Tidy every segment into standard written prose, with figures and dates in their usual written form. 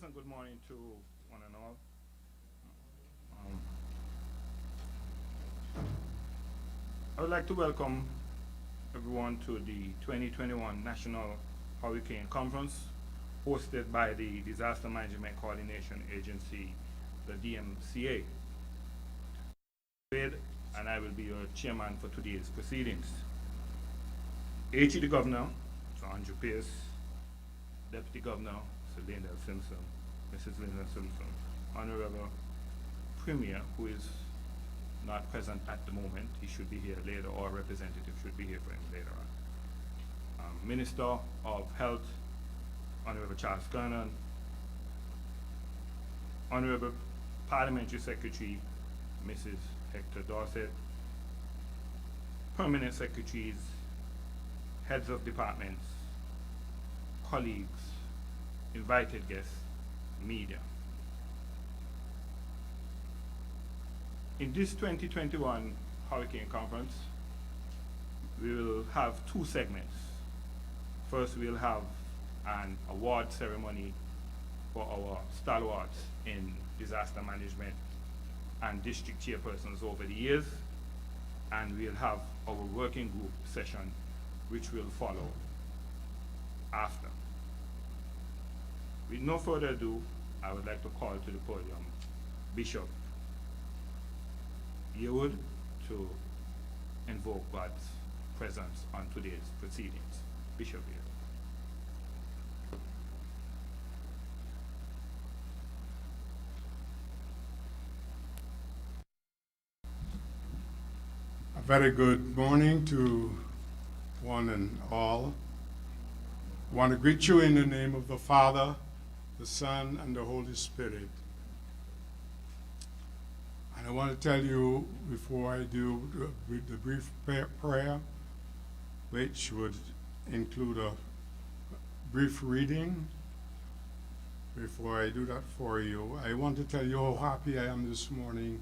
pleasant good morning to one and all. Um, I would like to welcome everyone to the 2021 National Hurricane Conference hosted by the Disaster Management Coordination Agency, the DMCA. And I will be your chairman for today's proceedings. HE the Governor, Sir Andrew Pierce, Deputy Governor, Sir Lyndall Simpson, Mrs. Lyndall Simpson, Honorable Premier, who is not present at the moment, he should be here later, or a representative should be here for him later on. Minister of Health, Honorable Charles Kernan, Honorable Parliamentary Secretary, Mrs. Hector Dorset, Permanent Secretaries, Heads of Departments, colleagues, invited guests, media. In this 2021 Hurricane Conference, we will have two segments. First, we'll have an award ceremony for our stalwarts in disaster management and district chairpersons over the years, and we'll have our working group session, which will follow after. With no further ado, I would like to call to the podium Bishop Yearwood to invoke God's presence on today's proceedings. Bishop Yearwood. A very good morning to one and all. I want to greet you in the name of the Father, the Son, and the Holy Spirit. And I want to tell you, before I do the brief prayer, which would include a brief reading, before I do that for you, I want to tell you how happy I am this morning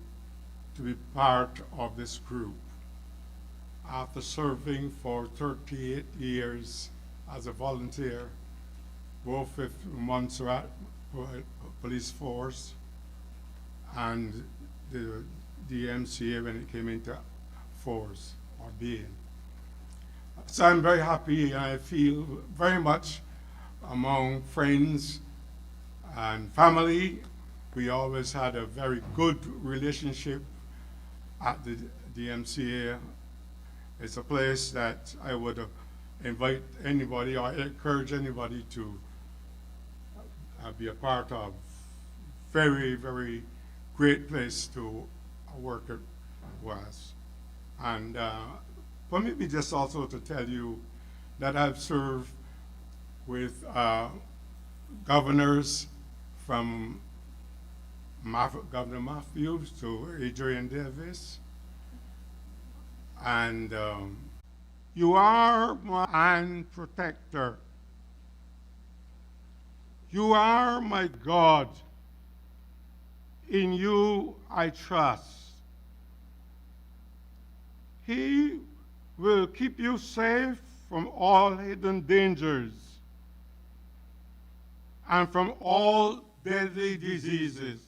to be part of this group. After serving for 38 years as a volunteer, both with Montserrat Police Force and the DMCA when it came into force or being. So I'm very happy, and I feel very much among friends and family. We always had a very good relationship at the DMCA. It's a place that I would invite anybody or encourage anybody to be a part of. Very, very great place to work at was. And permit me just also to tell you that I've served with governors from Governor Matthews to Adrian Davis. And you are my protector. You are my God. In you I trust. He will keep you safe from all hidden dangers and from all deadly diseases.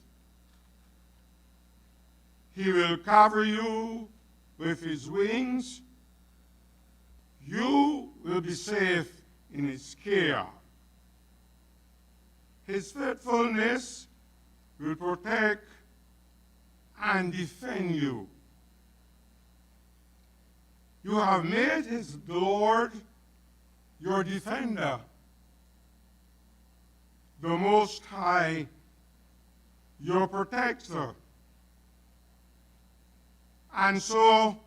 He will cover you with his wings. You will be safe in his care. His faithfulness will protect and defend you. You have made his Lord your defender, the Most High your protector. And so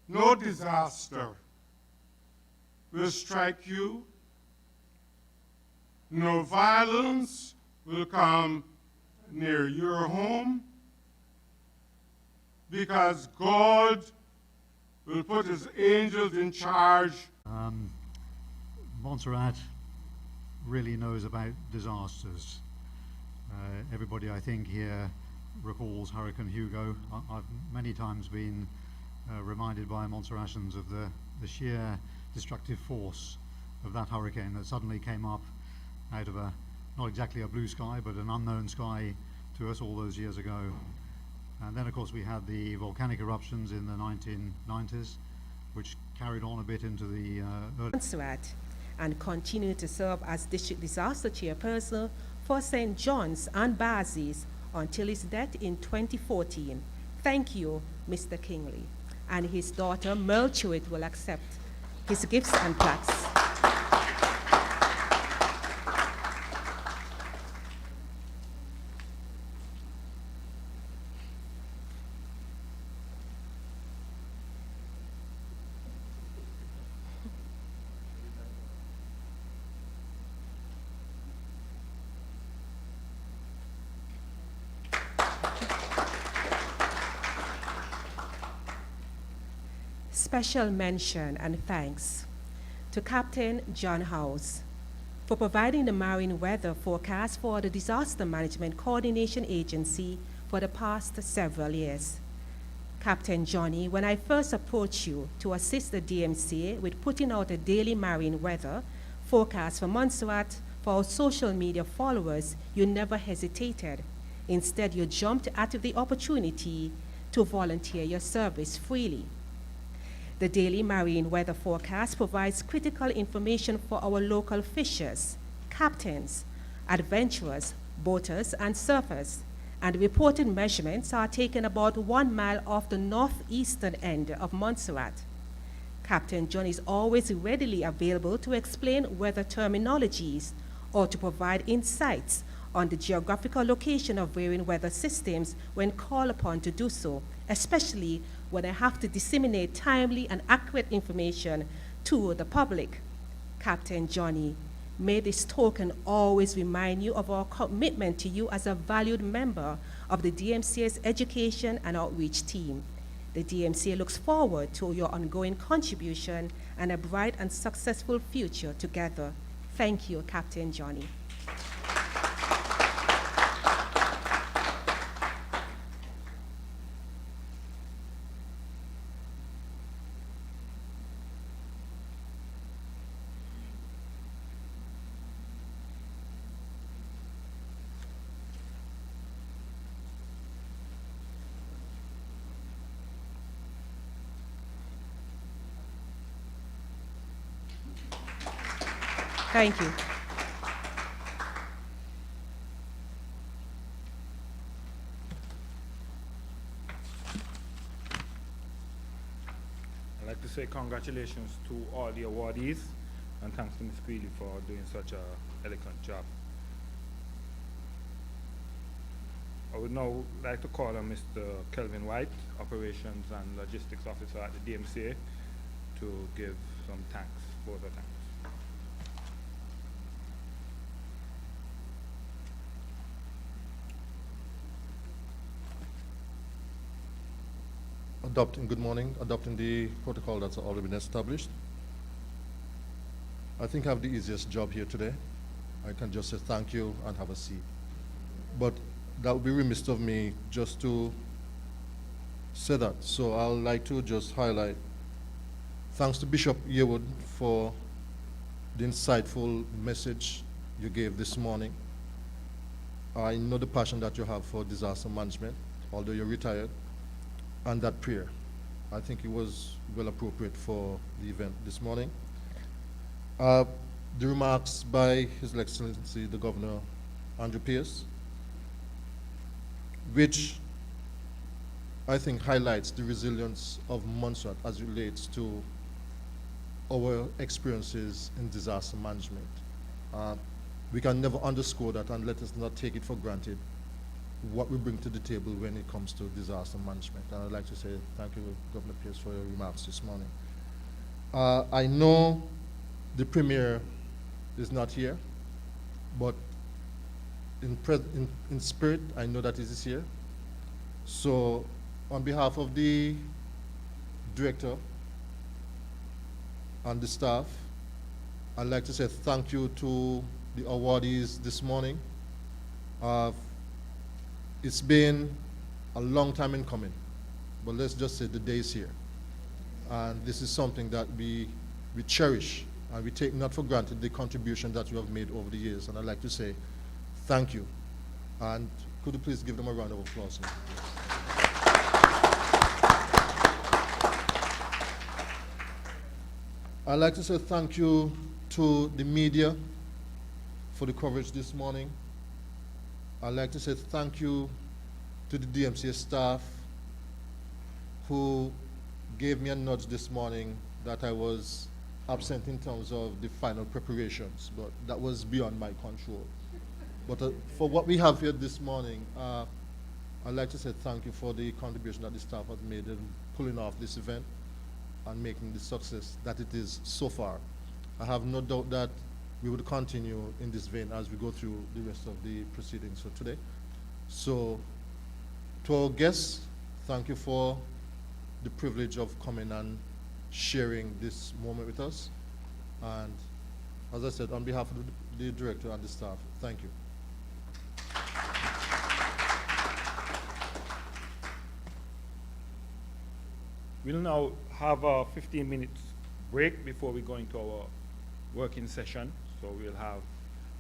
no disaster will strike you, no violence will come near your home, because God will put his angels in charge. Montserrat really knows about disasters. Everybody, I think, here recalls Hurricane Hugo. I've many times been reminded by Montserratians of the sheer destructive force of that hurricane that suddenly came up out of a not exactly a blue sky, but an unknown sky to us all those years ago. And then, of course, we had the volcanic eruptions in the 1990s, which carried on a bit into the early Montserrat and continue to serve as district disaster chairperson for St. John's and Bazzies until his death in 2014. Thank you, Mr. Kingley. And his daughter Merle Chewitt will accept his gifts and plaques. Special mention and thanks to Captain John House for providing the marine weather forecast for the Disaster Management Coordination Agency for the past several years. Captain Johnny, when I first approached you to assist the DMCA with putting out a daily marine weather forecast for Montserrat for our social media followers, you never hesitated. Instead, you jumped at the opportunity to volunteer your service freely. The daily marine weather forecast provides critical information for our local fishers, captains, adventurers, boaters, and surfers, and reported measurements are taken about 1 mile off the northeastern end of Montserrat. Captain John is always readily available to explain weather terminologies or to provide insights on the geographical location of varying weather systems when called upon to do so, especially when I have to disseminate timely and accurate information to the public. Captain Johnny, may this token always remind you of our commitment to you as a valued member of the DMCA's education and outreach team. The DMCA looks forward to your ongoing contribution and a bright and successful future together. Thank you, Captain Johnny. Thank you. I'd like to say congratulations to all the awardees, and thanks to Ms. Greeley for doing such an eloquent job. I would now like to call on Mr. Kelvin White, Operations and Logistics Officer at the DMCA, to give some thanks, further thanks. Good morning, adopting the protocol that's already been established. I think I have the easiest job here today. I can just say thank you and have a seat. But that would be remiss of me just to say that. So I'd like to just highlight, thanks to Bishop Yearwood for the insightful message you gave this morning. I know the passion that you have for disaster management, although you're retired. And that prayer, I think it was well appropriate for the event this morning. The remarks by His Excellency the Governor Andrew Pierce, which I think highlights the resilience of Montserrat as it relates to our experiences in disaster management. We can never underscore that, and let us not take it for granted what we bring to the table when it comes to disaster management. And I'd like to say thank you, Governor Pierce, for your remarks this morning. I know the Premier is not here, but in spirit, I know that he is here. So on behalf of the Director and the staff, I'd like to say thank you to the awardees this morning. It's been a long time in coming, but let's just say the day is here. And this is something that we cherish, and we take not for granted the contribution that you have made over the years. And I'd like to say Thank you. And could you please give them a round of applause? I'd like to say thank you to the media for the coverage this morning. I'd like to say thank you to the DMCA staff who gave me a nudge this morning that I was absent in terms of the final preparations, but that was beyond my control. But for what we have here this morning, I'd like to say thank you for the contribution that the staff has made in pulling off this event and making the success that it is so far. I have no doubt that we would continue in this vein as we go through the rest of the proceedings for today. So, to our guests, thank you for the privilege of coming and sharing this moment with us. And as I said, on behalf of the director and the staff, thank you. We'll now have a 15-minute break before we go into our working session. So we'll have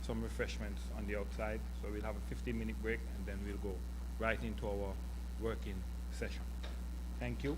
some refreshments on the outside. So we'll have a 15-minute break, and then we'll go right into our working session. Thank you.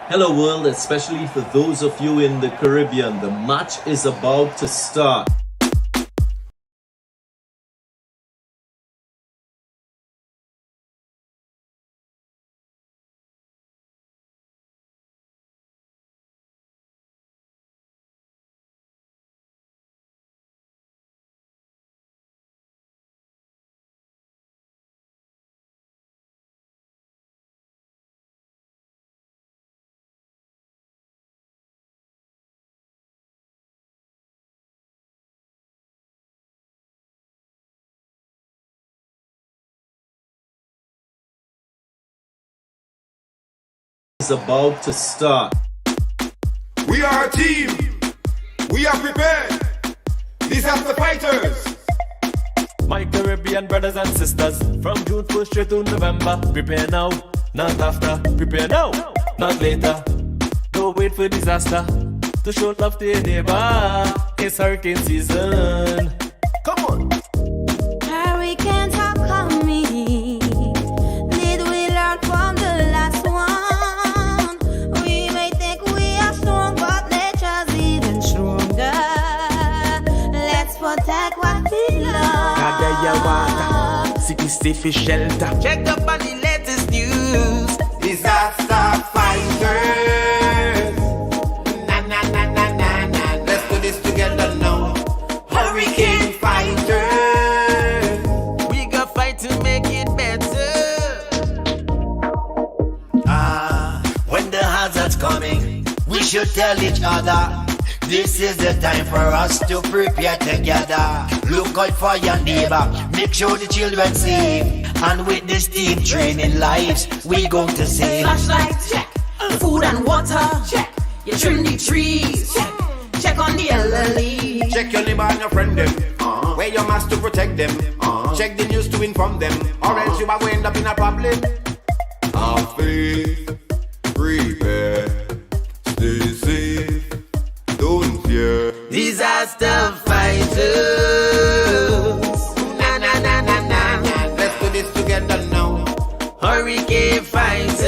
Hello world, especially for those of you in the Caribbean. The match is about to start. Is about to start. We are a team. We are prepared. These are the fighters. My Caribbean brothers and sisters, from June 1st straight to November. Prepare now, not after. Prepare now, not later. Don't wait for disaster to show love to your neighbor. It's hurricane season. Come on. Hurricanes are coming. Did we learn from the last one? We may think we are strong, but nature's even stronger. Let's protect what we love. Gather your water, city stay for shelter. Check up on the latest news. Disaster fighters. Na na na na na na. Let's do this together now. Hurricane fighters. We got fight to make it better. When the hazard's coming, we should tell each other. This is the time for us to prepare together. Look out for your neighbor, make sure the children safe. And with this team training lives, we going to save. Flashlights, check. Food and water, check. You trim the trees, check. Check on the elderly. Check your neighbor and your friend them. Wear your mask to protect them. Check the news to inform them. Or else you are going to end up in a problem. Have faith, prepare, stay safe, don't fear. Disaster fighters. Na na na na na. Let's do this together now. Hurricane fighters.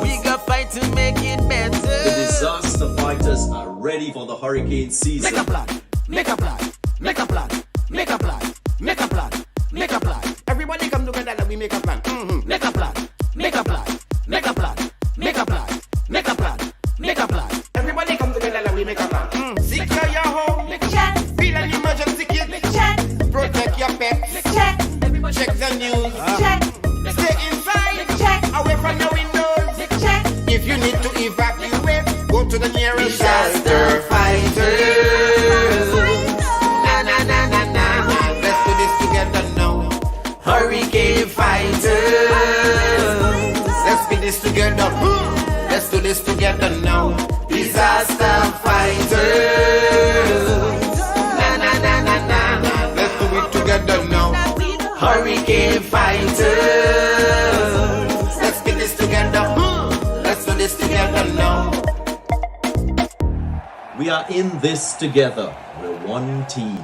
We got fight to make it better. The disaster fighters are ready for the hurricane season. Make a plan. Make a plan. Make a plan. Make a plan. Make a plan. Make a plan. Everybody come together and we make a plan. Make a plan. Make a plan. Make a plan. Make a plan. Make a plan. Make a plan. Everybody come together and we make a plan. Secure your home. Check. Feel an emergency kit. Check. Protect your pets. Check. Check the news. Check. Stay inside. Check. Away from your windows. Check. If you need to evacuate, go to the nearest Disaster shelter. fighters. Na na na na na. Let's do this together now. Hurricane fighters. Let's be this together. Let's do this together now. Disaster fighters. Na na na na na. Let's do it together now. Hurricane fighters. Let's be this together. Let's do this together now. We are in this together. We're one team.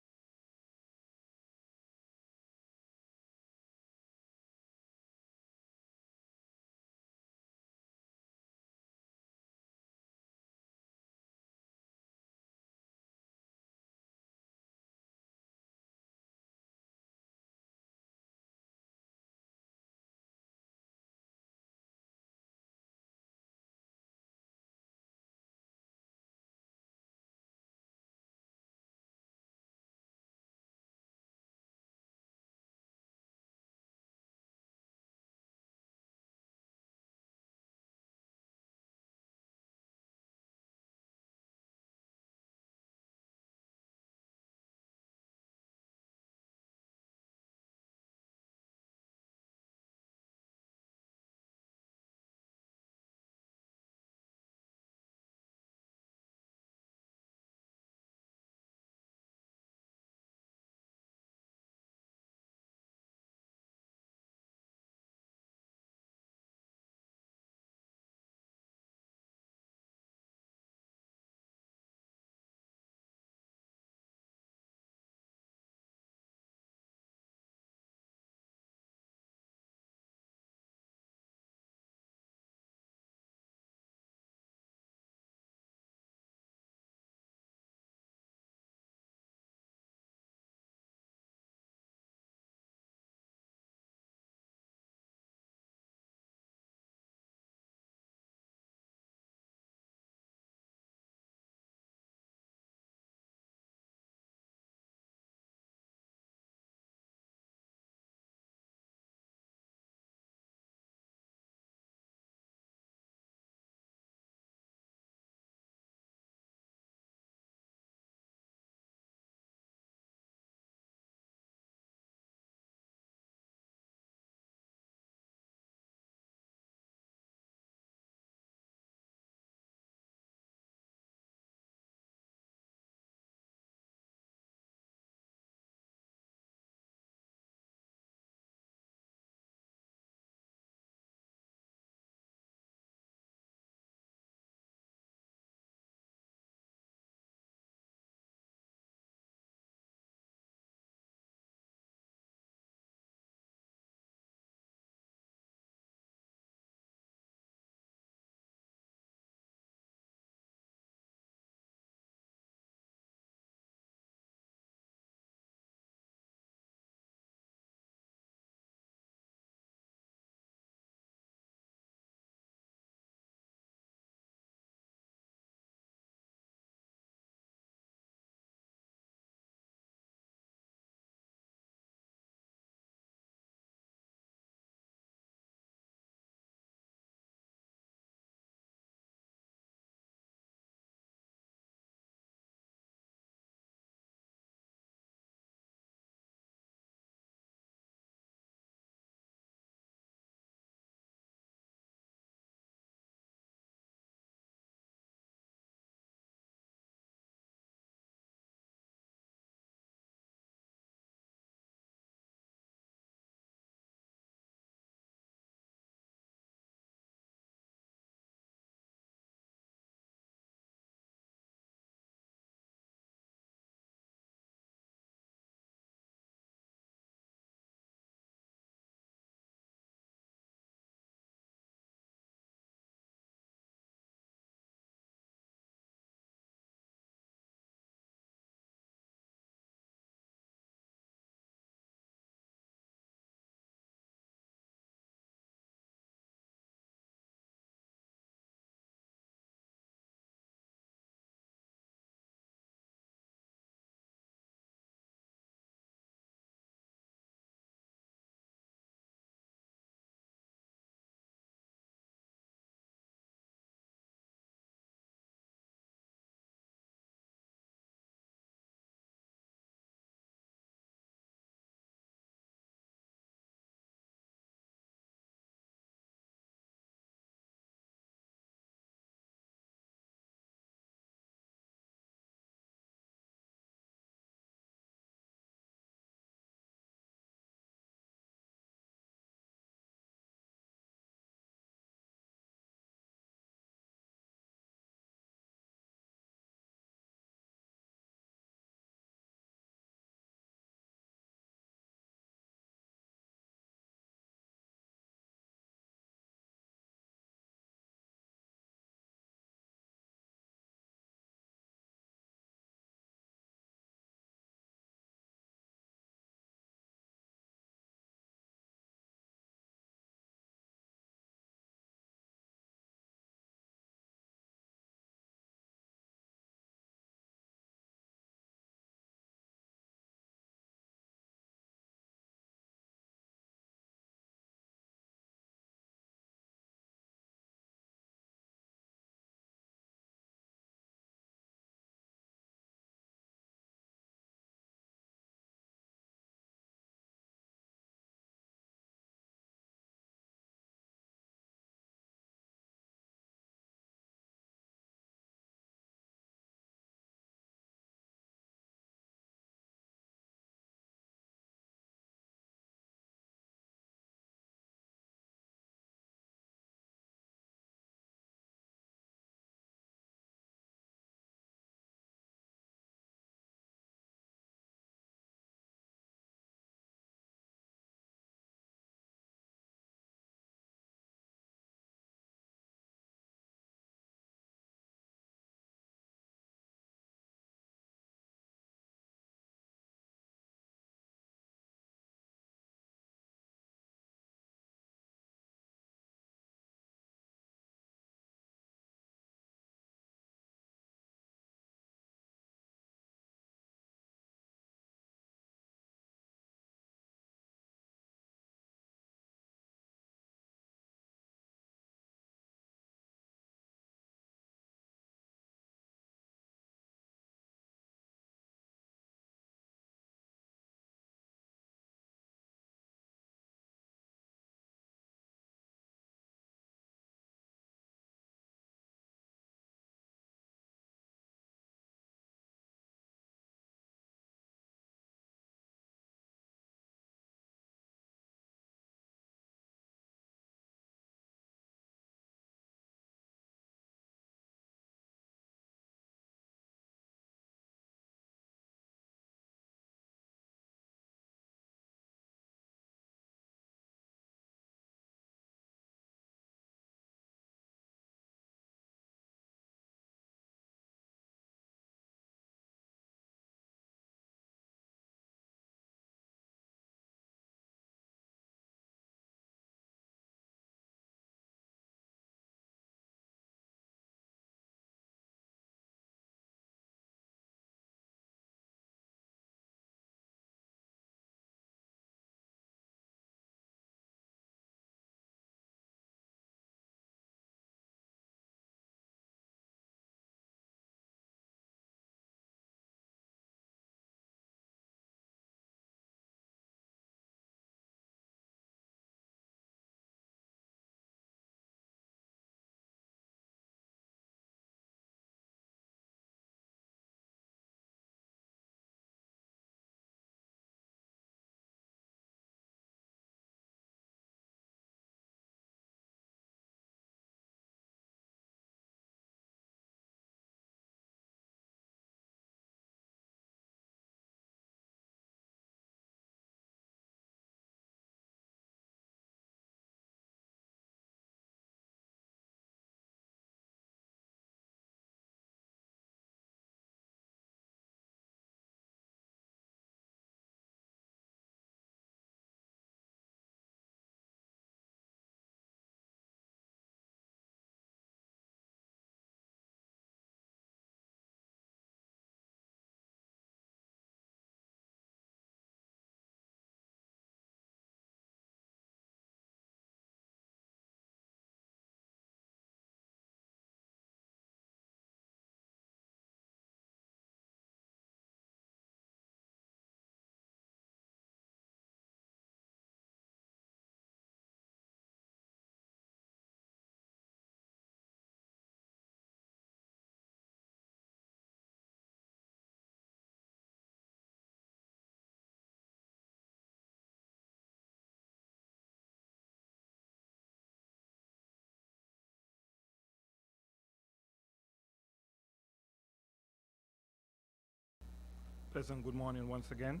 Pleasant good morning once again.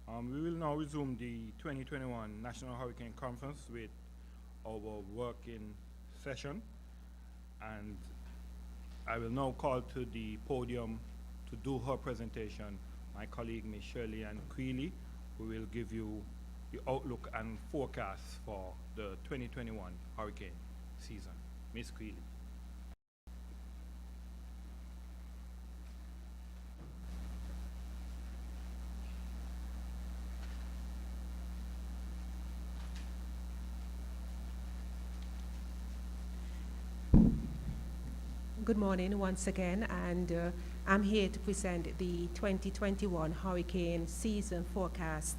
We will now resume the 2021 National Hurricane Conference with our working session. And I will now call to the podium to do her presentation my colleague Ms. Shirley Ann Creeley, who will give you the outlook and forecast for the 2021 hurricane season. Ms. Creeley. Good morning once again, and I'm here to present the 2021 hurricane season forecast.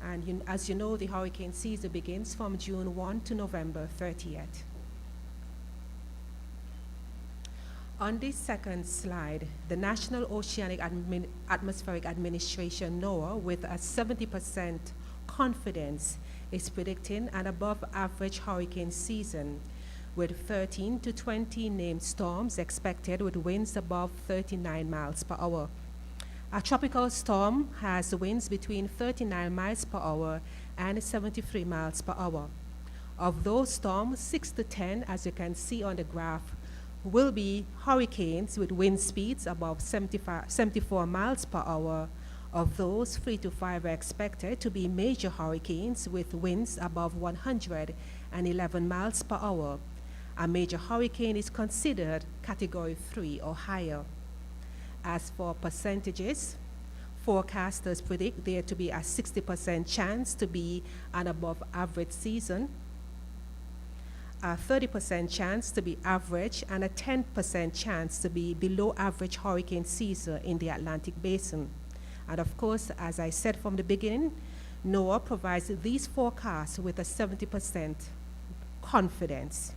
And as you know, the hurricane season begins from June 1 to November 30th. On this second slide, the National Oceanic Atmospheric Administration, NOAA, with a 70% confidence, is predicting an above average hurricane season, with 13 to 20 named storms expected with winds above 39 miles per hour. A tropical storm has winds between 39 miles per hour and 73 miles per hour. Of those storms, 6 to 10, as you can see on the graph, will be hurricanes with wind speeds above 74 miles per hour. Of those, 3 to 5 are expected to be major hurricanes with winds above 111 miles per hour. A major hurricane is considered Category 3 or higher. As for percentages, forecasters predict there to be a 60% chance to be an above average season, a 30% chance to be average, and a 10% chance to be below average hurricane season in the Atlantic Basin. And of course, as I said from the beginning, NOAA provides these forecasts with a 70% confidence.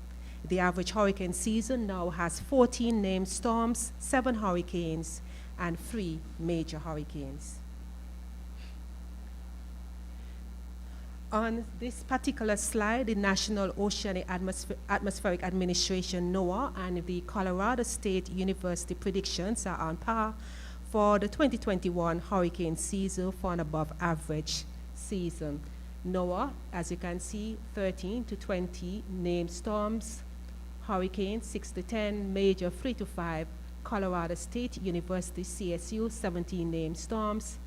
The average hurricane season now has 14 named storms, 7 hurricanes, and 3 major hurricanes. On this particular slide, the National Oceanic Atmospheric Administration, NOAA, and the Colorado State University predictions are on par for the 2021 hurricane season for an above average season. NOAA, as you can see, 13 to 20 named storms, hurricanes 6 to 10, major 3 to 5, Colorado State University CSU 17 named storms,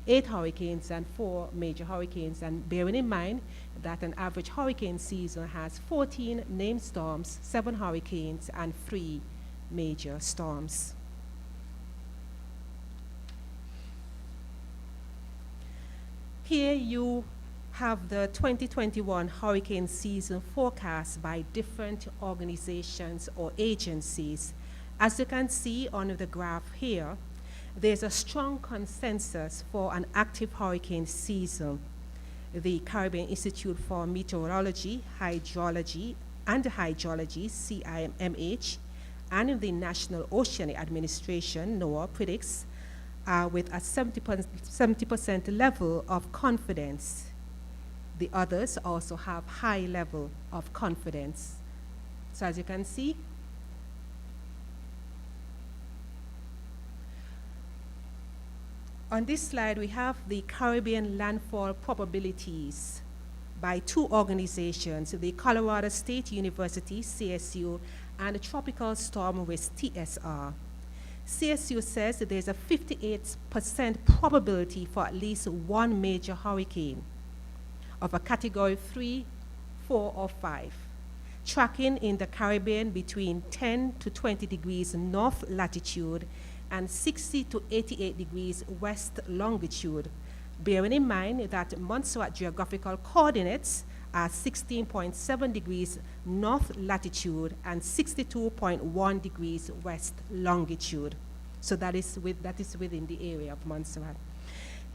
8 hurricanes and 4 major hurricanes. And bearing in mind that an average hurricane season has 14 named storms, 7 hurricanes, and 3 major storms. Here you have the 2021 hurricane season forecast by different organizations or agencies. As you can see on the graph here, there's a strong consensus for an active hurricane season. The Caribbean Institute for Meteorology, Hydrology, and Hydrology, CIMH, and the National Oceanic Administration, NOAA, predicts with a 70% level of confidence. The others also have high level of confidence. So as you can see, on this slide we have the Caribbean landfall probabilities by 2 organizations, the Colorado State University, CSU, and the Tropical Storm Risk, TSR. CSU says that there's a 58% probability for at least 1 major hurricane of a Category 3, 4, or 5, tracking in the Caribbean between 10 to 20 degrees north latitude and 60 to 88 degrees west longitude, bearing in mind that Montserrat geographical coordinates are 16.7 degrees north latitude and 62.1 degrees west longitude. So that is within the area of Montserrat.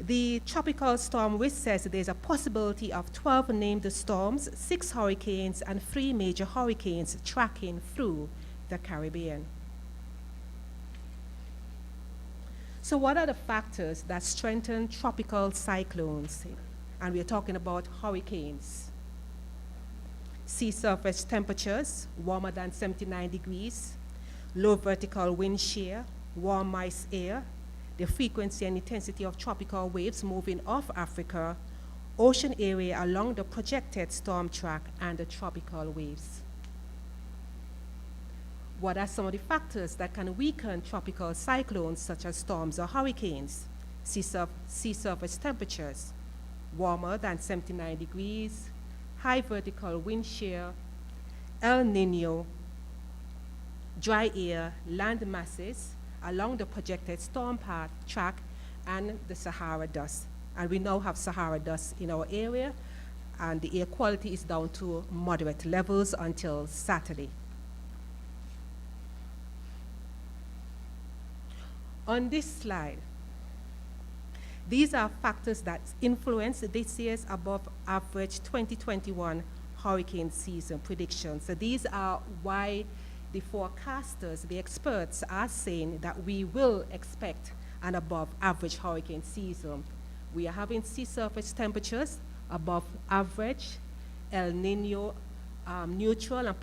The Tropical Storm Risk says there's a possibility of 12 named storms, 6 hurricanes, and 3 major hurricanes tracking through the Caribbean. So what are the factors that strengthen tropical cyclones? And we're talking about hurricanes. Sea surface temperatures, warmer than 79 degrees, low vertical wind shear, warm moist air, the frequency and intensity of tropical waves moving off Africa, ocean area along the projected storm track, and the tropical waves. What are some of the factors that can weaken tropical cyclones such as storms or hurricanes? Sea surface temperatures, warmer than 79 degrees, high vertical wind shear, El Nino, dry air, land masses along the projected storm path track, and the Sahara dust. And we now have Sahara dust in our area, and the air quality is down to moderate levels until Saturday. On this slide, these are factors that influence this year's above average 2021 hurricane season predictions. So these are why the forecasters, the experts, are saying that we will expect an above average hurricane season. We are having sea surface temperatures above average, El Nino neutral, and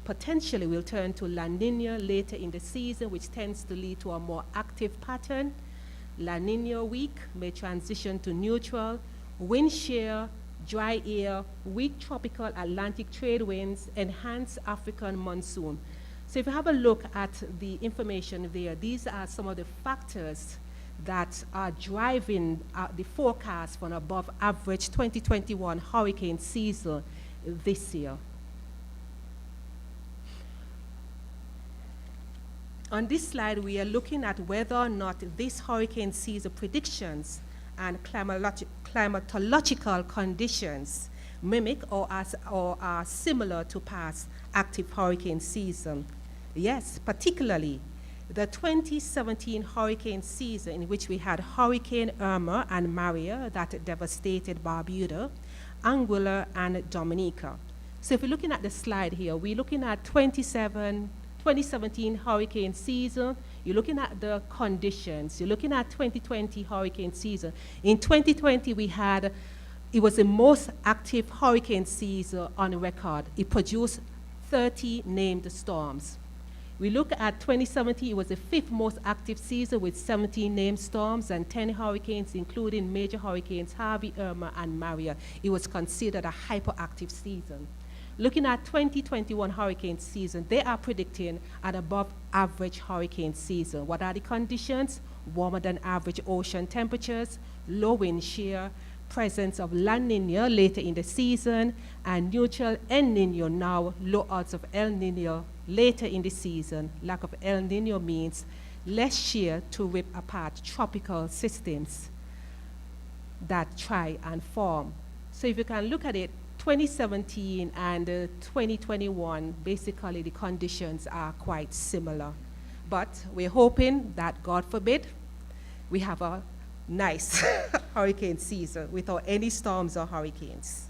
potentially will turn to La Nina later in the season, which tends to lead to a more active pattern. La Nina weak may transition to neutral, wind shear, dry air, weak tropical Atlantic trade winds, enhanced African monsoon. So if you have a look at the information there, these are some of the factors that are driving the forecast for an above average 2021 hurricane season this year. On this slide, we are looking at whether or not this hurricane season predictions and climatological conditions mimic or are similar to past active hurricane season. Yes, particularly the 2017 hurricane season, in which we had Hurricane Irma and Maria that devastated Barbuda, Anguilla, and Dominica. So if you're looking at the slide here, we're looking at 2017 hurricane season, you're looking at the conditions, you're looking at 2020 hurricane season. In 2020, it was the most active hurricane season on record. It produced 30 named storms. We look at 2017, it was the 5th most active season with 17 named storms and 10 hurricanes, including major hurricanes Harvey, Irma, and Maria. It was considered a hyperactive season. Looking at 2021 hurricane season, they are predicting an above average hurricane season. What are the conditions? Warmer than average ocean temperatures, low wind shear, presence of La Nina later in the season, and neutral El Nino now, low odds of El Nino later in the season. Lack of El Nino means less shear to rip apart tropical systems that try and form. So if you can look at it, 2017 and 2021, basically the conditions are quite similar. But we're hoping that, God forbid, we have a nice hurricane season without any storms or hurricanes.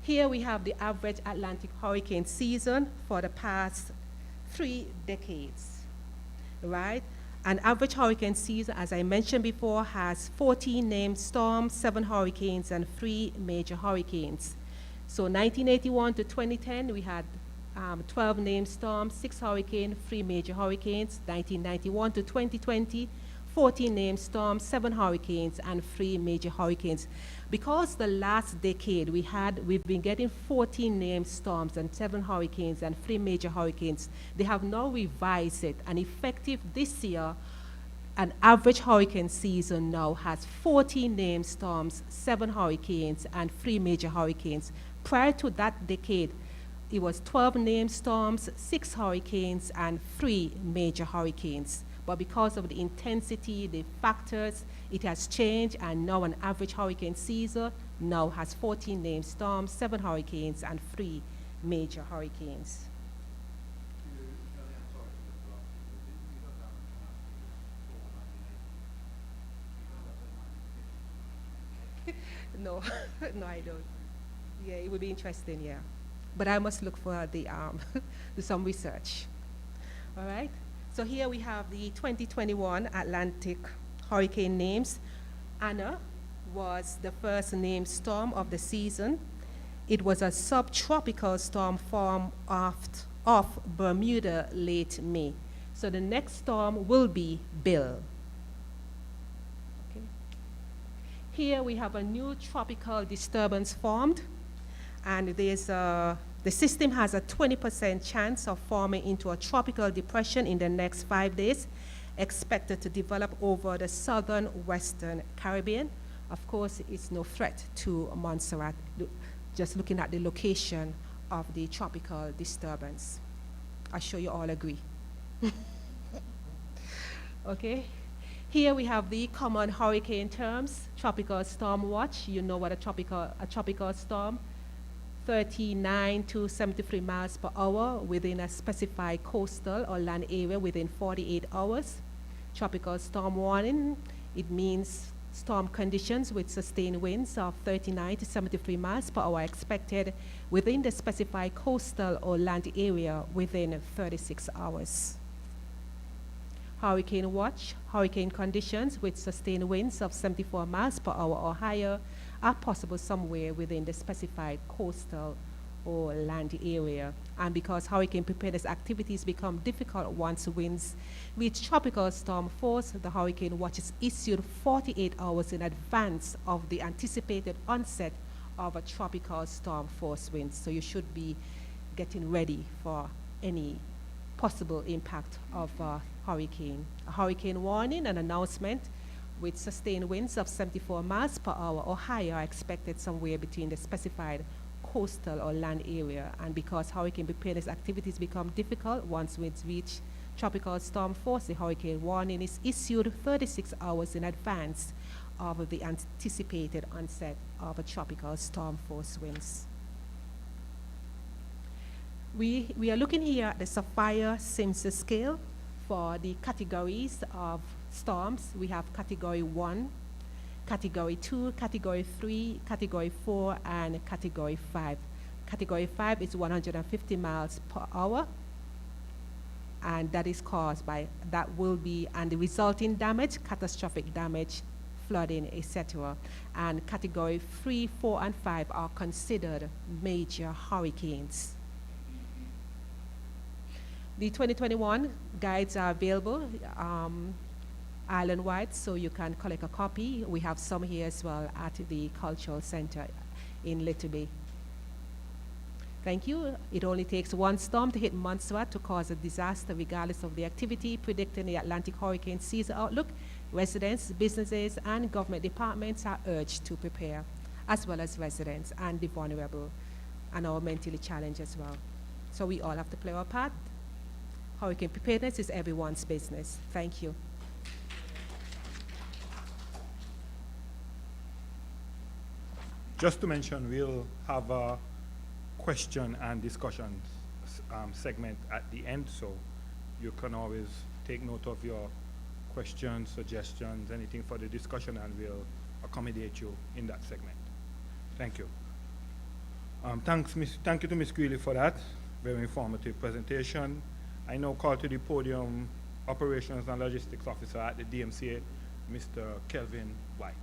Here we have the average Atlantic hurricane season for the past 3 decades, right? An average hurricane season, as I mentioned before, has 14 named storms, 7 hurricanes, and 3 major hurricanes. So 1981 to 2010, we had 12 named storms, 6 hurricanes, 3 major hurricanes. 1991 to 2020, 14 named storms, 7 hurricanes, and 3 major hurricanes. Because the last decade we've been getting 14 named storms and 7 hurricanes and 3 major hurricanes, they have now revised it, and effective this year, an average hurricane season now has 14 named storms, 7 hurricanes, and 3 major hurricanes. Prior to that decade, it was 12 named storms, 6 hurricanes, and 3 major hurricanes. But because of the intensity, the factors, it has changed, and now an average hurricane season now has 14 named storms, 7 hurricanes, and 3 major hurricanes. No, no, I don't. Yeah, it would be interesting, yeah. But I must look for the do some research. All right? So here we have the 2021 Atlantic hurricane names. Anna was the first named storm of the season. It was a subtropical storm formed off Bermuda late May. So the next storm will be Bill. Okay. Here we have a new tropical disturbance formed, and the system has a 20% chance of forming into a tropical depression in the next 5 days, expected to develop over the southern western Caribbean. Of course, it's no threat to Montserrat, just looking at the location of the tropical disturbance. I'm sure you all agree. Okay. Here we have the common hurricane terms, tropical storm watch. You know what a tropical storm, 39 to 73 miles per hour within a specified coastal or land area within 48 hours. Tropical storm warning, it means storm conditions with sustained winds of 39 to 73 miles per hour expected within the specified coastal or land area within 36 hours. Hurricane watch, hurricane conditions with sustained winds of 74 miles per hour or higher are possible somewhere within the specified coastal or land area. And because hurricane preparedness activities become difficult once winds reach tropical storm force, the hurricane watch is issued 48 hours in advance of the anticipated onset of a tropical storm force winds. So you should be getting ready for any possible impact of a hurricane. A hurricane warning and announcement with sustained winds of 74 miles per hour or higher are expected somewhere between the specified coastal or land area. And because hurricane preparedness activities become difficult once winds reach tropical storm force, the hurricane warning is issued 36 hours in advance of the anticipated onset of a tropical storm force winds. We are looking here at the Saffir-Simpson scale for the categories of storms. We have Category 1, Category 2, Category 3, Category 4, and Category 5. Category 5 is 150 miles per hour, and that is caused by, and the resulting damage, catastrophic damage, flooding, etc. And Category 3, 4, and 5 are considered major hurricanes. The 2021 guides are available island-wide, so you can collect a copy. We have some here as well at the Cultural Center in Little Bay. Thank you. It only takes one storm to hit Montserrat to cause a disaster regardless of the activity. Predicting the Atlantic hurricane season outlook, residents, businesses, and government departments are urged to prepare, as well as residents and the vulnerable and our mentally challenged as well. So we all have to play our part. Hurricane preparedness is everyone's business. Thank you. Just to mention, we'll have a question and discussion segment at the end, so you can always take note of your questions, suggestions, anything for the discussion, and we'll accommodate you in that segment. Thank you. Thank you to Ms. Greeley for that very informative presentation. I now call to the podium Operations and Logistics Officer at the DMCA, Mr. Kelvin White.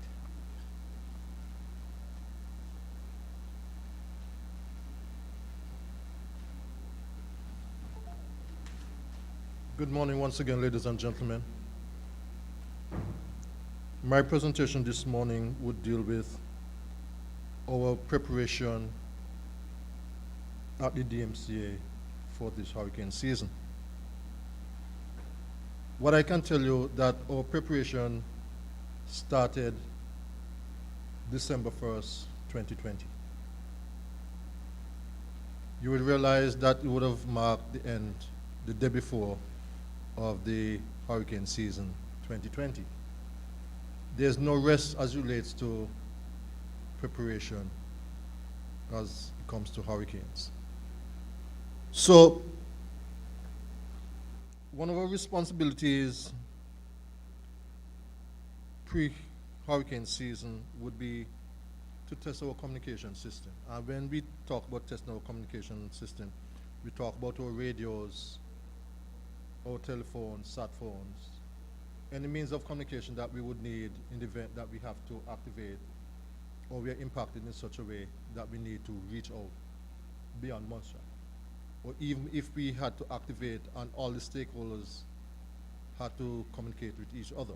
Good morning once again, ladies and gentlemen. My presentation this morning would deal with our preparation at the DMCA for this hurricane season. What I can tell you that our preparation started December 1st, 2020. You will realize that it would have marked the end, the day before, of the hurricane season 2020. There's no rest as it relates to preparation as it comes to hurricanes. So, one of our responsibilities pre-hurricane season would be to test our communication system. And when we talk about testing our communication system, we talk about our radios, our telephones, sat phones, any means of communication that we would need in the event that we have to activate or we are impacted in such a way that we need to reach out beyond Montserrat. Or even if we had to activate on all the stakeholders had to communicate with each other.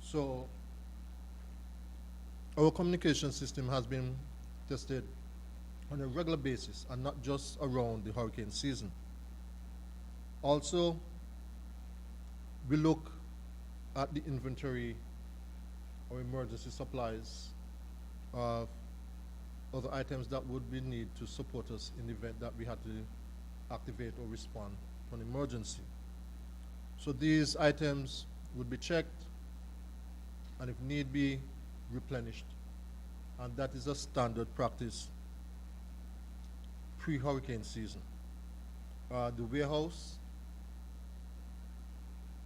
So our communication system has been tested on a regular basis and not just around the hurricane season. Also, we look at the inventory or emergency supplies of other items that would be need to support us in the event that we had to activate or respond to an emergency. So these items would be checked and if need be, replenished. And that is a standard practice pre-hurricane season. The warehouse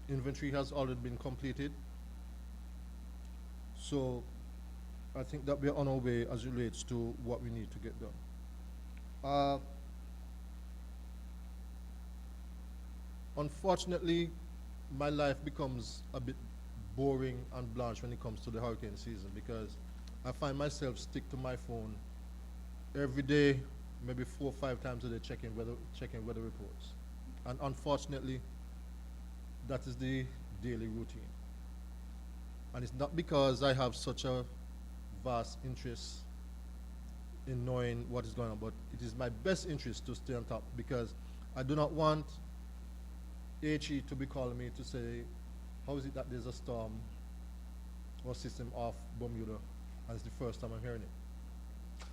inventory has already been completed. So I think that we're on our way as it relates to what we need to get done. Unfortunately, my life becomes a bit boring and blanche when it comes to the hurricane season because I find myself stick to my phone every day, maybe 4 or 5 times a day checking weather reports. And unfortunately, that is the daily routine. And it's not because I have such a vast interest in knowing what is going on, but it is my best interest to stay on top because I do not want HE to be calling me to say, how is it that there's a storm or system off Bermuda, and it's the first time I'm hearing it.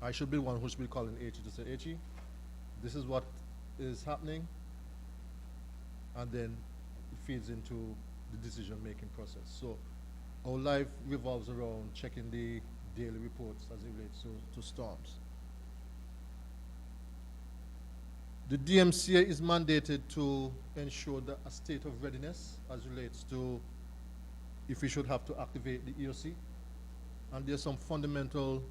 I should be the one who should be calling HE to say, HE, this is what is happening, and then it feeds into the decision-making process. So our life revolves around checking the daily reports as it relates to storms. The DMCA is mandated to ensure that a state of readiness as relates to if we should have to activate the EOC. And there's some fundamental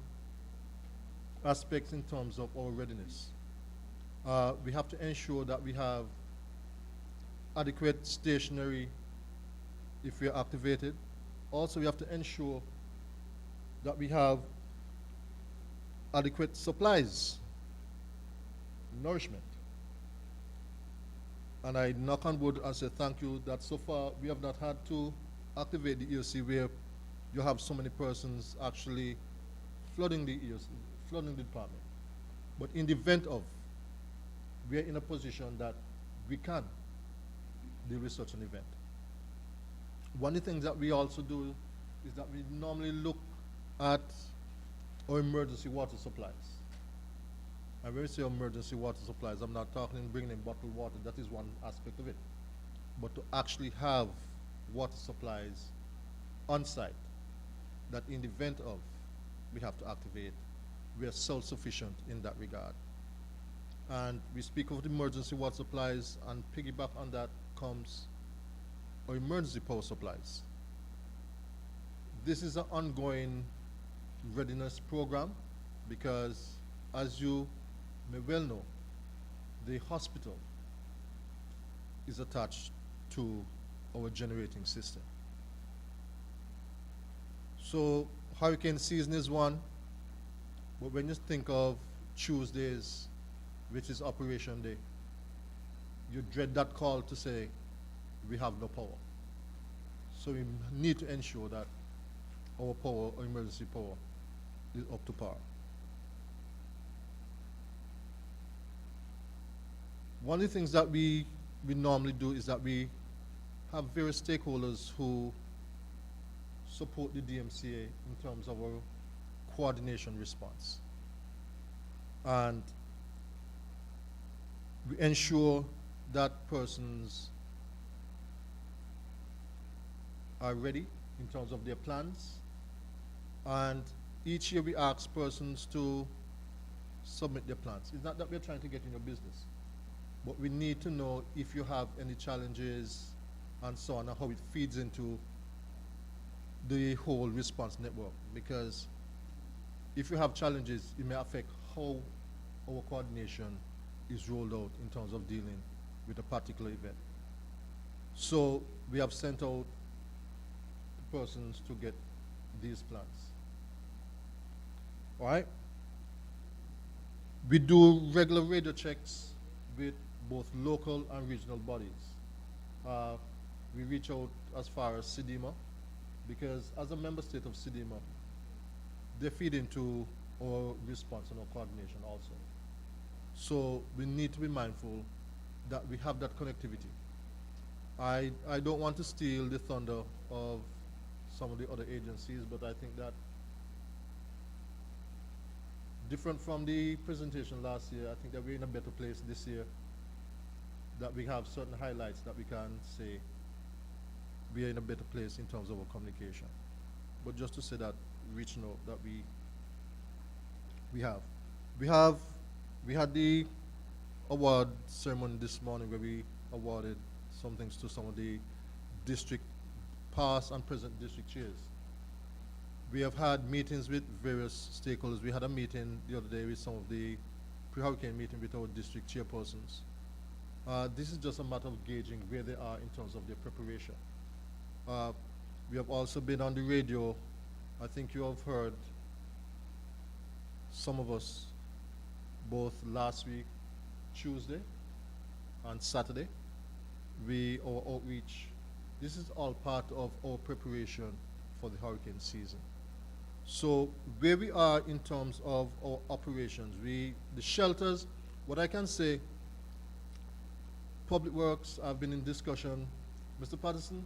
aspects in terms of our readiness. We have to ensure that we have adequate stationery if we are activated. Also, we have to ensure that we have adequate supplies, nourishment. And I knock on wood and say thank you that so far we have not had to activate the EOC where you have so many persons actually flooding the EOC, flooding the department. But in the event of, we are in a position that we can deal with such an event. One of the things that we also do is that we normally look at our emergency water supplies. And when we say emergency water supplies, I'm not talking bringing in bottled water, that is one aspect of it. But to actually have water supplies on site, that in the event of we have to activate, we are self-sufficient in that regard. And we speak of the emergency water supplies, and piggyback on that comes our emergency power supplies. This is an ongoing readiness program because, as you may well know, the hospital is attached to our generating system. So hurricane season is one, but when you think of Tuesdays, which is Operation Day, you dread that call to say, we have no power. So we need to ensure that our power, our emergency power, is up to par. One of the things that we normally do is that we have various stakeholders who support the DMCA in terms of our coordination response. And we ensure that persons are ready in terms of their plans. And each year we ask persons to submit their plans. It's not that we're trying to get in your business, but we need to know if you have any challenges and so on, and how it feeds into the whole response network. Because if you have challenges, it may affect how our coordination is rolled out in terms of dealing with a particular event. So we have sent out persons to get these plans. All right? We do regular radio checks with both local and regional bodies. we reach out as far as SIDEMA, because as a member state of SIDEMA, they feed into our response and our coordination also. So we need to be mindful that we have that connectivity. I don't want to steal the thunder of some of the other agencies, but I think that different from the presentation last year, I think that we're in a better place this year, that we have certain highlights that we can say we are in a better place in terms of our communication. But just to say that, reaching out, that we had the award ceremony this morning where we awarded some things to some of the district past and present district chairs. We have had meetings with various stakeholders. We had a meeting the other day with some of the pre-hurricane meeting with our district chairpersons. This is just a matter of gauging where they are in terms of their preparation. We have also been on the radio. I think you have heard some of us both last week, Tuesday and Saturday. Our outreach, this is all part of our preparation for the hurricane season. So where we are in terms of our operations, the shelters, what I can say, Public Works, I've been in discussion. Mr. Patterson,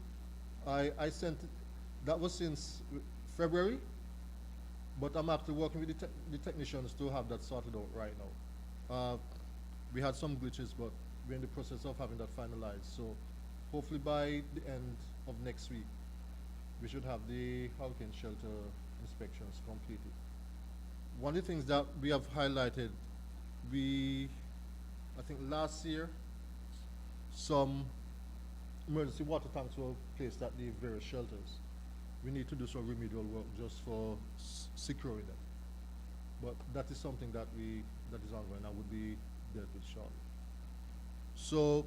I sent, that was since February, but I'm actually working with the technicians to have that sorted out right now. We had some glitches, but we're in the process of having that finalized. So hopefully by the end of next week, we should have the hurricane shelter inspections completed. One of the things that we have highlighted, I think last year, some emergency water tanks were placed at the various shelters. We need to do some remedial work just for securing them. But that is something that is ongoing and would be dealt with shortly. So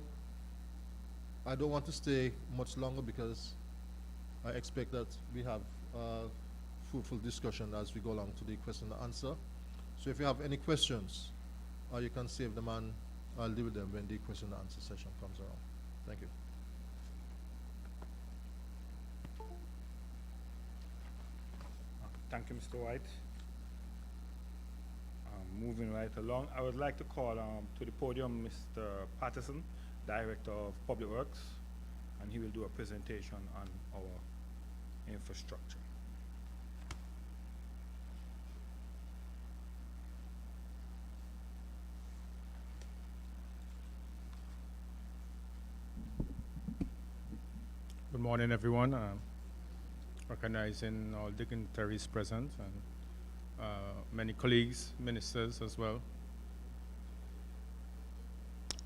I don't want to stay much longer because I expect that we have fruitful discussion as we go along to the question and answer. So if you have any questions, you can save them and I'll deal with them when the question and answer session comes around. Thank you. Thank you, Mr. White. Moving right along, I would like to call to the podium Mr. Patterson, Director of Public Works, and he will do a presentation on our infrastructure. Good morning, everyone. Recognizing all dignitaries present and many colleagues, ministers as well.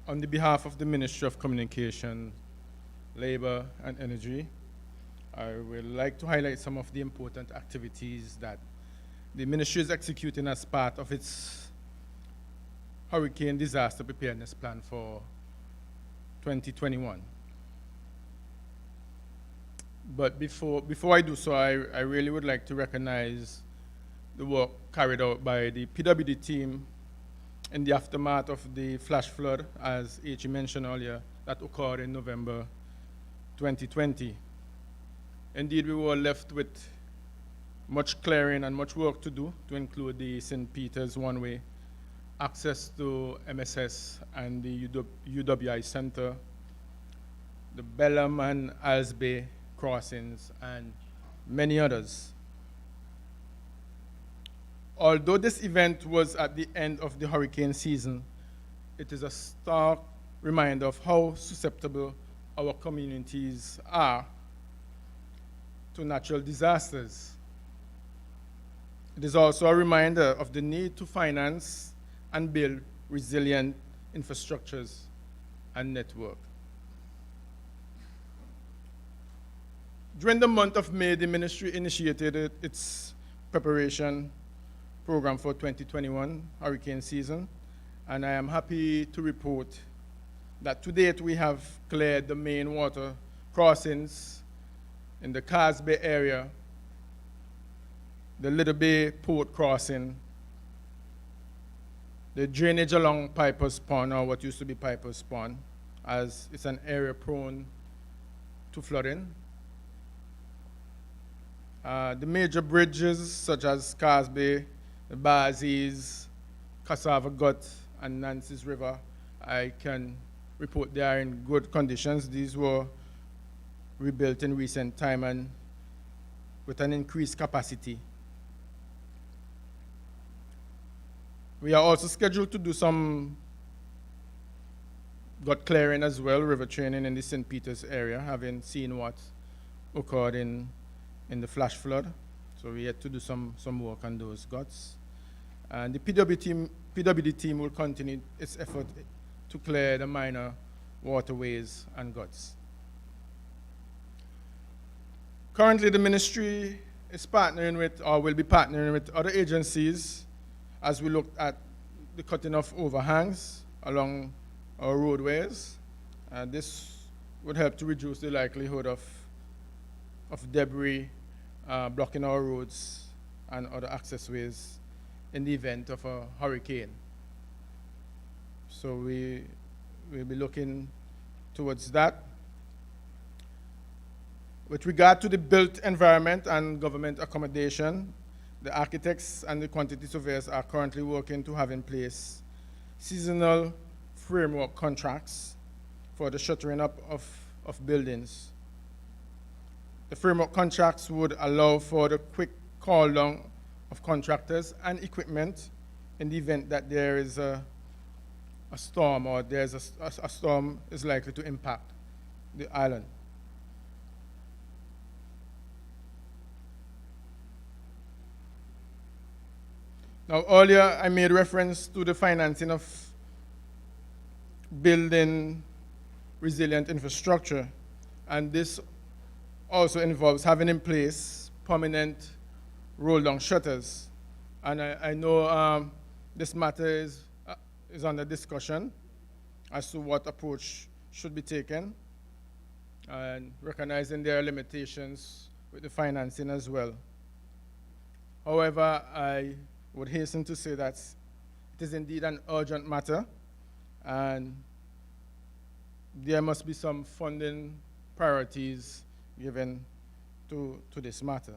On the behalf of the Ministry of Communication, Labor and Energy, I would like to highlight some of the important activities that the ministry is executing as part of its hurricane disaster preparedness plan for 2021. But before I do so, I really would like to recognize the work carried out by the PWD team in the aftermath of the flash flood, as H.E. mentioned earlier, that occurred in November 2020. Indeed, we were left with much clearing and much work to do, to include the St. Peter's one-way, access to MSS and the UWI Center, the Bellam and Alsbay crossings, and many others. Although this event was at the end of the hurricane season, it is a stark reminder of how susceptible our communities are to natural disasters. It is also a reminder of the need to finance and build resilient infrastructures and network. During the month of May, the ministry initiated its preparation program for 2021 hurricane season, and I am happy to report that to date we have cleared the main water crossings in the Cars Bay area, the Little Bay Port crossing, the drainage along Piper's Pond, or what used to be Piper's Pond, as it's an area prone to flooding. The major bridges such as Carsby, the Bazies, Cassava Gut, and Nancy's River, I can report they are in good conditions. These were rebuilt in recent time and with an increased capacity. We are also scheduled to do some gut clearing as well, river training in the St. Peter's area, having seen what occurred in the flash flood. So we had to do some work on those guts. And the PWD team will continue its effort to clear the minor waterways and guts. Currently, the ministry is partnering with, or will be partnering with, other agencies as we look at the cutting of overhangs along our roadways. This would help to reduce the likelihood of debris blocking our roads and other accessways in the event of a hurricane. So we'll be looking towards that. With regard to the built environment and government accommodation, the architects and the quantity surveyors are currently working to have in place seasonal framework contracts for the shuttering up of buildings. The framework contracts would allow for the quick call down of contractors and equipment in the event that there is a storm or there's a storm is likely to impact the island. Now, earlier I made reference to the financing of building resilient infrastructure, and this also involves having in place permanent roll-down shutters. And I know this matter is under discussion as to what approach should be taken, and recognizing there are limitations with the financing as well. However, I would hasten to say that it is indeed an urgent matter, and there must be some funding priorities given to this matter.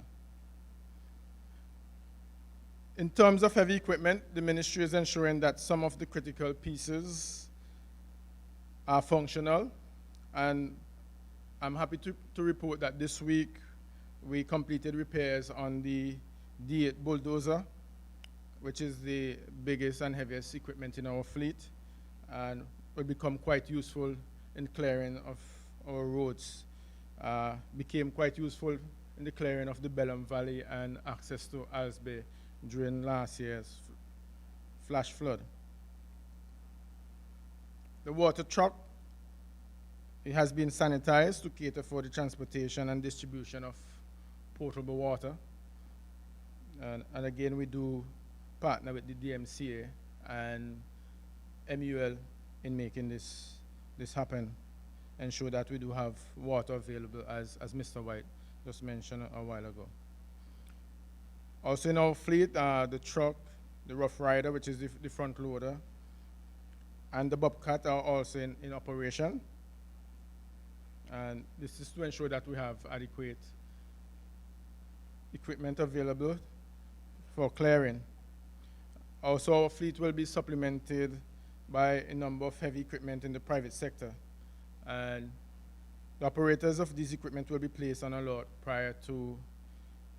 In terms of heavy equipment, the ministry is ensuring that some of the critical pieces are functional, and I'm happy to report that this week we completed repairs on the D8 bulldozer, which is the biggest and heaviest equipment in our fleet, and will become quite useful in clearing of our roads. Became quite useful in the clearing of the Bellam Valley and access to Alsby during last year's flash flood. The water truck, it has been sanitized to cater for the transportation and distribution of potable water. And again, we do partner with the DMCA and MUL in making this happen, ensure that we do have water available, as Mr. White just mentioned a while ago. Also in our fleet, the truck, the Rough Rider, which is the front loader, and the Bobcat are also in operation. And this is to ensure that we have adequate equipment available for clearing. Also, our fleet will be supplemented by a number of heavy equipment in the private sector. And the operators of these equipment will be placed on alert prior to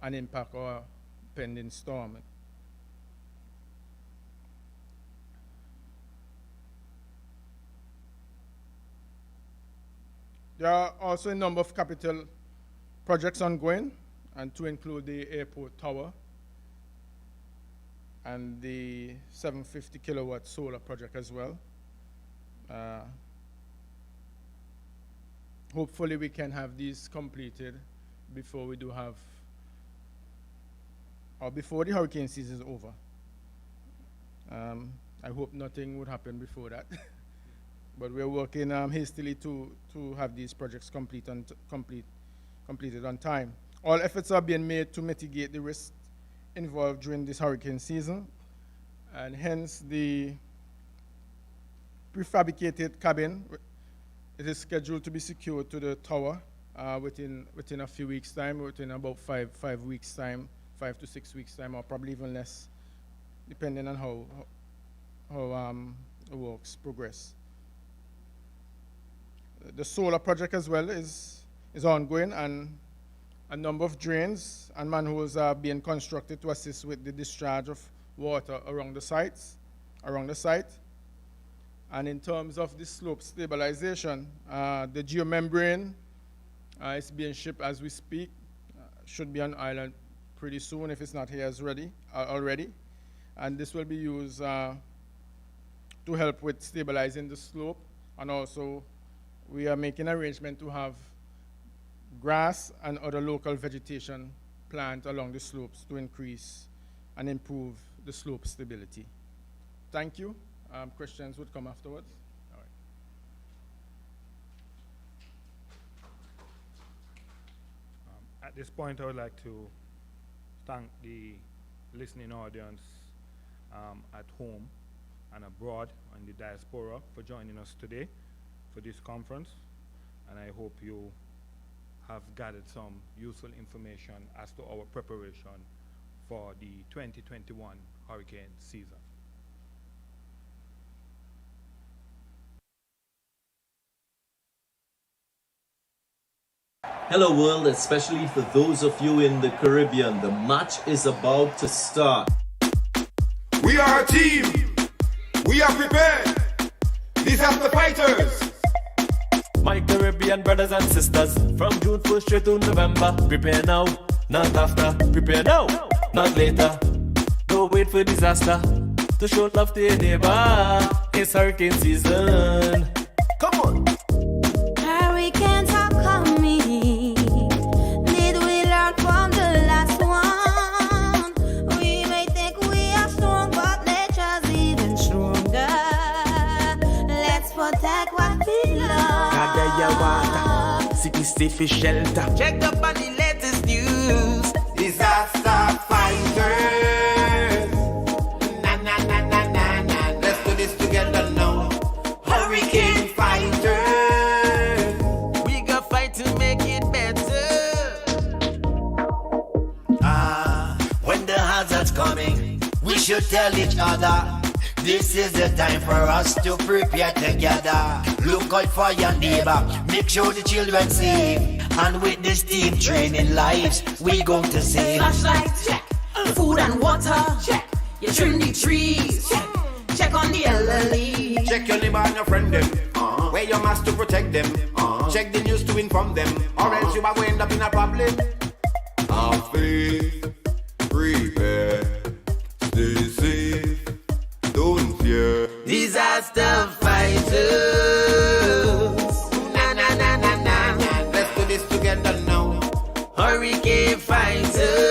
an impact or pending storm. There are also a number of capital projects ongoing, and to include the airport tower and the 750 kilowatt solar project as well. Hopefully we can have these completed before we do have, or before the hurricane season is over. I hope nothing would happen before that. But we're working hastily to have these projects completed on time. All efforts are being made to mitigate the risks involved during this hurricane season, and hence the prefabricated cabin, it is scheduled to be secured to the tower within a few weeks' time, within about 5 weeks' time, 5 to 6 weeks' time, or probably even less, depending on how the works progress. The solar project as well is ongoing, and a number of drains and manholes are being constructed to assist with the discharge of water around the site. And in terms of the slope stabilization, the geomembrane is being shipped as we speak. Should be on island pretty soon if it's not here already. And this will be used to help with stabilizing the slope. And also, we are making arrangement to have grass and other local vegetation plant along the slopes to increase and improve the slope stability. Thank you. Questions would come afterwards. All right. At this point, I would like to thank the listening audience at home and abroad and the diaspora for joining us today for this conference. And I hope you have gathered some useful information as to our preparation for the 2021 hurricane season. Hello world, especially for those of you in the Caribbean. The match is about to start. We are a team. We are prepared. These are the fighters. My Caribbean brothers and sisters, from June 1st straight to November. Prepare now, not after. Prepare now, not later. Don't wait for disaster to show love to your neighbor. It's hurricane season. Come on. Hurricanes are coming. Did we learn from the last one? We may think we are strong, but nature's even stronger. Let's protect what we love. Gather your water, city stay for shelter. Check up on the latest news. Disaster fighters. Na na na na na na. Let's do this together now. Hurricane fighters. We got fight to make it better. When the hazard's coming, we should tell each other. This is the time for us to prepare together. Look out for your neighbor, make sure the children safe. And with this team training lives, we going to save. Flashlights, check. Food and water, check. You trim the trees, check. Check on the elderly. Check your neighbor and your friend them. Wear your mask to protect them. Check the news to inform them. Or else you are going to end up in a problem. Have faith, prepare, stay safe, don't fear. Disaster fighters. Na na na na na na. Let's do this together now. Hurricane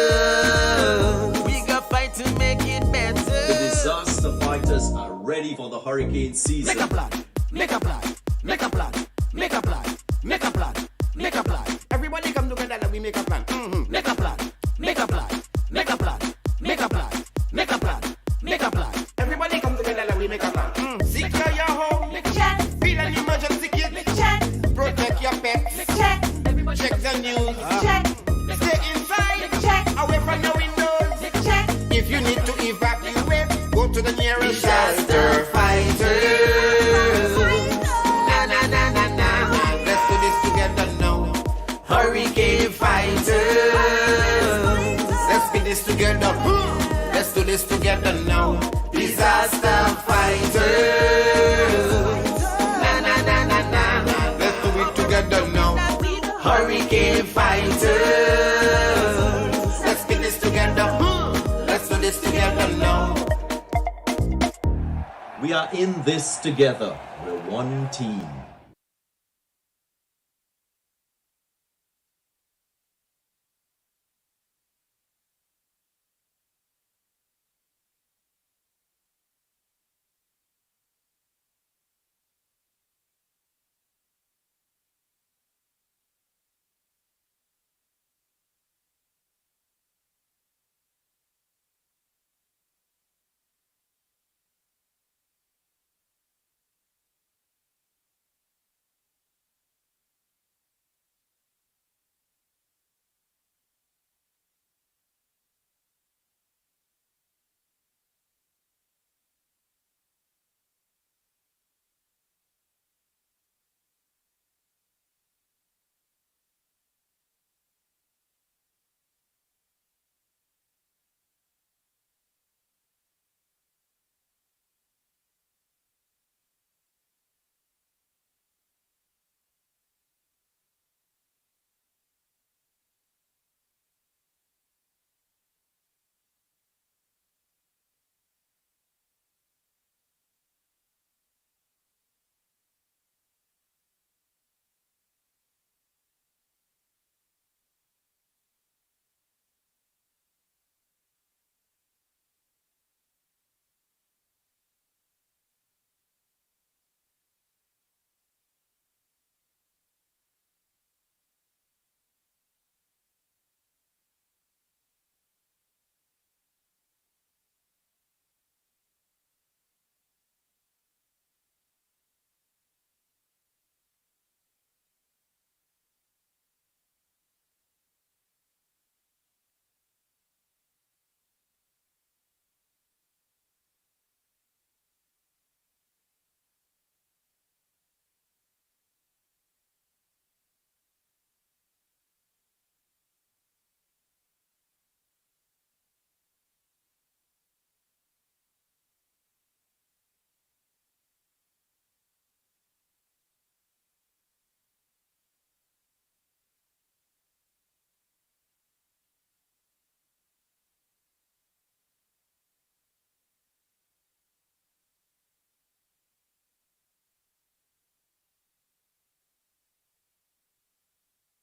fighters. We got fight to make it The better. disaster fighters are ready for the hurricane season. Make a plan, make a plan, make a plan, make a plan, make a plan, make a plan. Everybody come together and we make a plan. Make a plan, make a plan, make a plan, make a plan, make a plan, make a plan. Everybody come together and we make a plan. Secure your home. Check, Feel an emergency kit. check, Protect your pets. check, Check the news. check, Stay inside. check, Away from the windows. check. If you need to evacuate, go to the nearest Disaster shelter. fighters. Na na na na na. Let's do this together now. Hurricane fighters. Let's do this together. Let's do this together now. Disaster fighters. Na na na na na. Let's do it together now. Hurricane fighters. Let's do this together. Let's do this together now. We are in this together. We're one team.